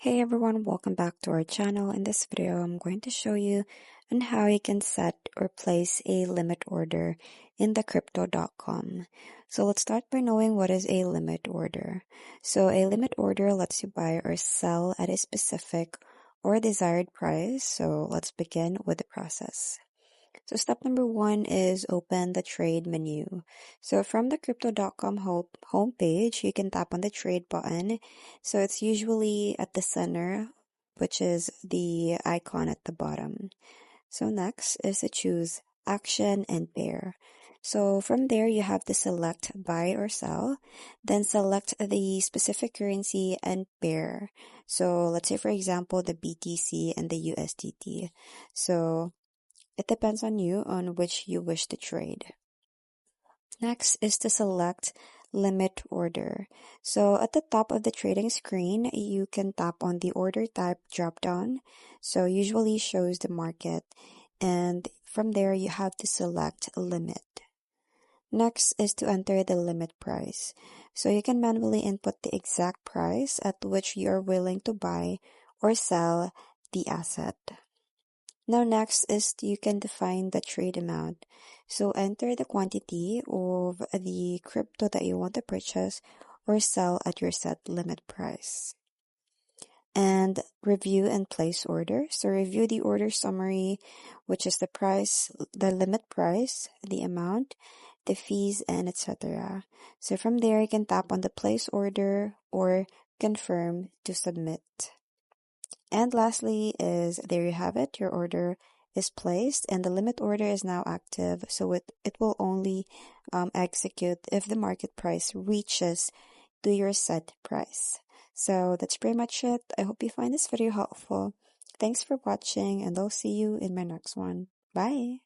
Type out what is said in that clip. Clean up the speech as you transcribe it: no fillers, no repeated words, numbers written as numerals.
Hey everyone, welcome back to our channel. In this video, I'm going to show you on how you can set or place a limit order in the crypto.com. So let's start by knowing what is a limit order. So a limit order lets you buy or sell at a specific or desired price. So let's begin with the process. So step number one is open the trade menu. So from the crypto.com homepage, you can tap on the trade button. So it's usually at the center, which is the icon at the bottom. So next is to choose action and pair. So from there, you have to select buy or sell, then select the specific currency and pair. So let's say, for example, the BTC and the USDT. So it depends on you on which you wish to trade. Next is to select limit order. So at the top of the trading screen, you can tap on the order type dropdown. So usually shows the market, and from there you have to select limit. Next is to enter the limit price. So you can manually input the exact price at which you are willing to buy or sell the asset. Now next is you can define the trade amount. So enter the quantity of the crypto that you want to purchase or sell at your set limit price. And review and place order. So review the order summary, which is the price, the limit price, the amount, the fees, and etc. So from there, you can tap on the place order or confirm to submit. And lastly is there you have it, your order is placed and the limit order is now active, so it will only execute if the market price reaches to your set price. So that's pretty much it. I hope you find this video helpful. Thanks for watching and I'll see you in my next one. Bye!